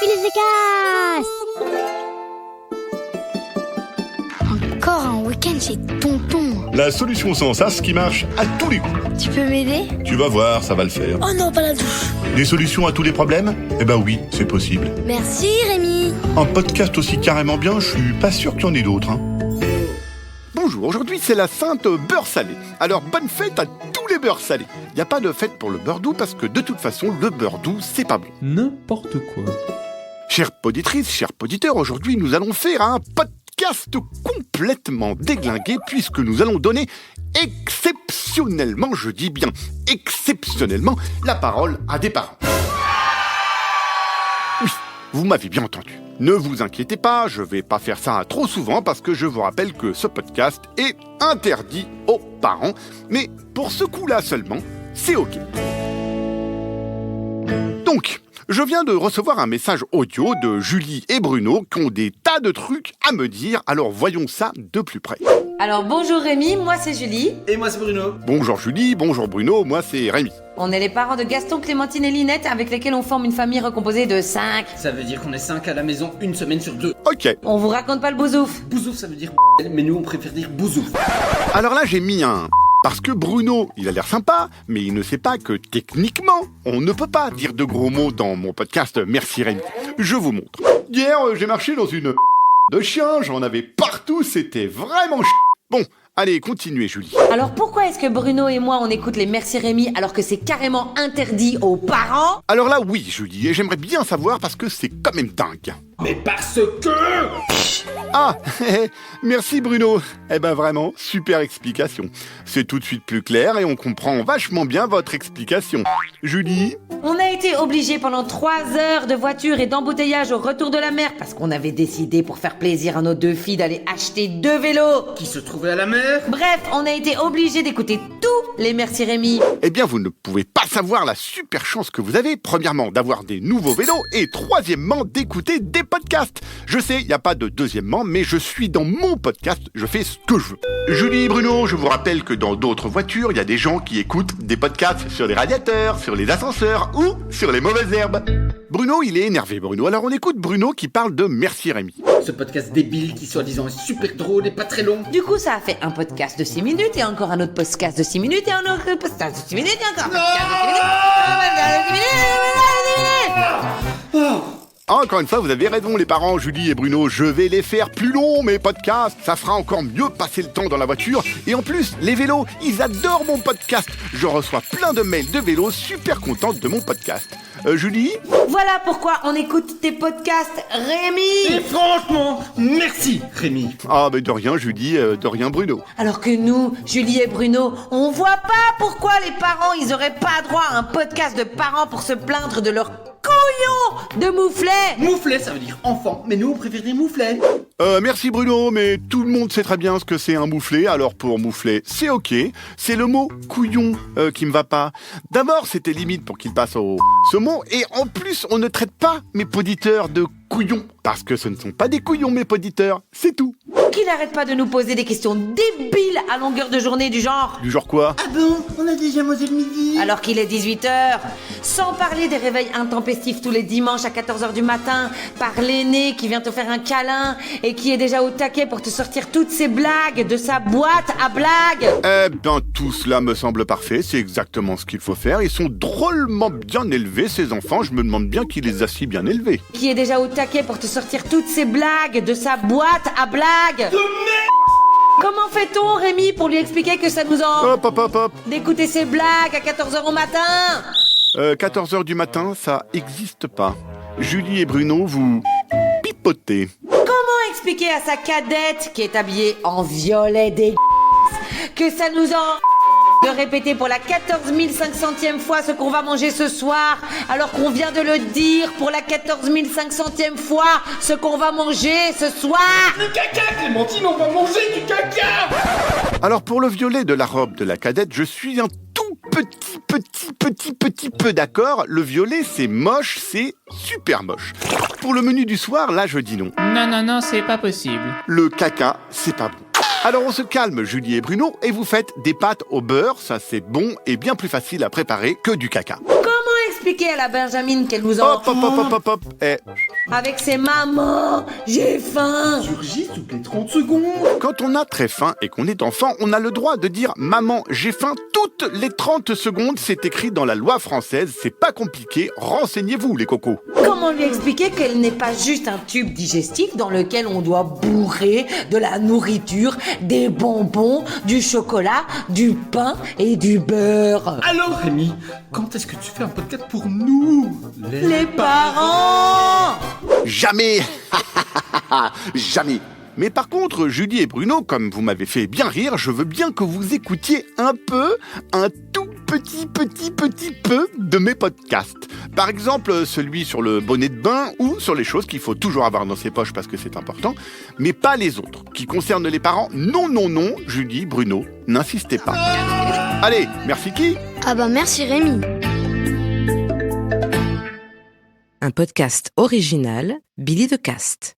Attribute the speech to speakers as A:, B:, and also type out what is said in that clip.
A: les efficace. Encore un week-end chez Tonton.
B: La solution sans sas qui marche à tous les coups.
A: Tu peux m'aider?
B: Tu vas voir, ça va le faire.
A: Oh non, pas la douche.
B: Des solutions à tous les problèmes? Eh ben oui, c'est possible.
A: Merci Rémi.
B: Un podcast aussi carrément bien, je suis pas sûr qu'il y en ait d'autres.
C: Bonjour, aujourd'hui c'est la Sainte beurre salé. Alors bonne fête à tous les beurres salés. Il n'y a pas de fête pour le beurre doux parce que de toute façon le beurre doux c'est pas bon.
D: N'importe quoi.
C: Chères poditrices, chers poditeurs, aujourd'hui nous allons faire un podcast complètement déglingué puisque nous allons donner exceptionnellement, je dis bien exceptionnellement, la parole à des parents. Oui, vous m'avez bien entendu. Ne vous inquiétez pas, je vais pas faire ça trop souvent parce que je vous rappelle que ce podcast est interdit aux parents. Mais pour ce coup-là seulement, c'est ok. Donc, je viens de recevoir un message audio de Julie et Bruno qui ont des tas de trucs à me dire, alors voyons ça de plus près.
E: Alors bonjour Rémi, moi c'est Julie.
F: Et moi c'est Bruno.
C: Bonjour Julie, bonjour Bruno, moi c'est Rémi.
E: On est les parents de Gaston, Clémentine et Linette avec lesquels on forme une famille recomposée de 5.
F: Ça veut dire qu'on est 5 à la maison une semaine sur 2.
C: Ok,
E: On vous raconte pas le bousouf.
F: Bouzouf ça veut dire mais nous on préfère dire bouzouf.
C: alors là j'ai mis un... Parce que Bruno, il a l'air sympa, mais il ne sait pas que techniquement, on ne peut pas dire de gros mots dans mon podcast Merci Rémi. Je vous montre. Hier, j'ai marché dans une de chien, j'en avais partout, c'était vraiment Bon, allez, continuez Julie.
E: Alors pourquoi est-ce que Bruno et moi on écoute les Merci Rémi alors que c'est carrément interdit aux parents?
C: Alors là, oui Julie, et j'aimerais bien savoir parce que c'est quand même dingue.
F: Mais parce que...
C: Ah, merci Bruno. Eh ben vraiment, super explication. C'est tout de suite plus clair et on comprend vachement bien votre explication. Julie?
E: On a été obligés pendant 3 heures de voiture et d'embouteillage au retour de la mer parce qu'on avait décidé pour faire plaisir à nos 2 filles d'aller acheter 2 vélos.
F: Qui se trouvait à la mer.
E: Bref, on a été obligés d'écouter tous les Merci Rémi.
C: Eh bien, vous ne pouvez pas savoir la super chance que vous avez, premièrement, d'avoir des nouveaux vélos et troisièmement, d'écouter des podcasts. Je sais, il n'y a pas de deuxièmement, mais je suis dans mon podcast, je fais ce que je veux. Julie et Bruno, je vous rappelle que dans d'autres voitures, il y a des gens qui écoutent des podcasts sur les radiateurs, sur les ascenseurs ou sur les mauvaises herbes. Bruno, il est énervé, Bruno. Alors on écoute Bruno qui parle de Merci Rémi.
F: Ce podcast débile qui soi-disant est super drôle et pas très long.
E: Du coup, ça a fait un podcast de 6 minutes et encore un autre podcast de 6 minutes et un autre podcast de 6 minutes et encore un podcast de 6 minutes.
C: Encore une fois, vous avez raison les parents, Julie et Bruno, je vais les faire plus longs mes podcasts, ça fera encore mieux passer le temps dans la voiture. Et en plus, les vélos, ils adorent mon podcast. Je reçois plein de mails de vélos super contentes de mon podcast. Julie?
E: Voilà pourquoi on écoute tes podcasts, Rémi.
F: Et franchement, merci Rémi.
C: Ah mais de rien Julie, de rien Bruno.
E: Alors que nous, Julie et Bruno, on voit pas pourquoi les parents, ils auraient pas droit à un podcast de parents pour se plaindre de leur couillon de mouflet.
F: Mouflet ça veut dire enfant, mais nous on préfère dire mouflet.
C: Merci Bruno, mais tout le monde sait très bien ce que c'est un mouflet, alors pour mouflet, c'est ok. C'est le mot couillon qui me va pas. D'abord, c'était limite pour qu'il passe au ce mot, et en plus, on ne traite pas mes poditeurs de couillons, parce que ce ne sont pas des couillons mes poditeurs, c'est tout.
E: Qu'il n'arrête pas de nous poser des questions débiles à longueur de journée du genre.
C: Du genre quoi?
F: Ah bon, on a déjà mangé le midi.
E: Alors qu'il est 18h. Sans parler des réveils intempestifs tous les dimanches à 14h du matin, par l'aîné qui vient te faire un câlin et qui est déjà au taquet pour te sortir toutes ses blagues de sa boîte à blagues.
C: Eh ben, tout cela me semble parfait, c'est exactement ce qu'il faut faire. Ils sont drôlement bien élevés, ces enfants, je me demande bien qui les a si bien élevés.
E: Qui est déjà au taquet pour te sortir toutes ses blagues de sa boîte à blagues. Comment fait-on, Rémi, pour lui expliquer que ça nous en...
C: Hop, hop, hop, hop.
E: d'écouter ses blagues à 14h au matin?
C: 14h du matin, ça existe pas. Julie et Bruno, vous pipotez.
E: Comment expliquer à sa cadette, qui est habillée en violet que ça nous en... de répéter pour la 14 500e fois ce qu'on va manger ce soir, alors qu'on vient de le dire pour la 14 500e fois ce qu'on va manger ce soir?
F: Du caca Clémentine, on va manger du caca.
C: Alors pour le violet de la robe de la cadette, je suis un tout petit peu d'accord. Le violet, c'est moche, c'est super moche. Pour le menu du soir, là, je dis non.
D: Non, c'est pas possible.
C: Le caca, c'est pas bon. Alors on se calme, Julie et Bruno, et vous faites des pâtes au beurre, ça c'est bon et bien plus facile à préparer que du caca.
E: Comment expliquer à la Benjamine qu'elle nous en...
C: Hop.
E: avec ses mamans, j'ai faim.
F: Surgit toutes les 30 secondes.
C: Quand on a très faim et qu'on est enfant, on a le droit de dire « Maman, j'ai faim » toutes les 30 secondes. C'est écrit dans la loi française, c'est pas compliqué. Renseignez-vous, les cocos.
E: Comment lui expliquer qu'elle n'est pas juste un tube digestif dans lequel on doit bourrer de la nourriture, des bonbons, du chocolat, du pain et du beurre?
F: Alors Rémi, quand est-ce que tu fais un podcast pour nous,
E: Les parents!
C: Jamais Jamais. Mais par contre, Julie et Bruno, comme vous m'avez fait bien rire, je veux bien que vous écoutiez un tout petit peu de mes podcasts. Par exemple, celui sur le bonnet de bain ou sur les choses qu'il faut toujours avoir dans ses poches parce que c'est important, mais pas les autres. Qui concernent les parents, non, Julie, Bruno, n'insistez pas. Allez, merci qui ?
A: Ah bah merci Rémi.
G: Un podcast original, Billy de Cast.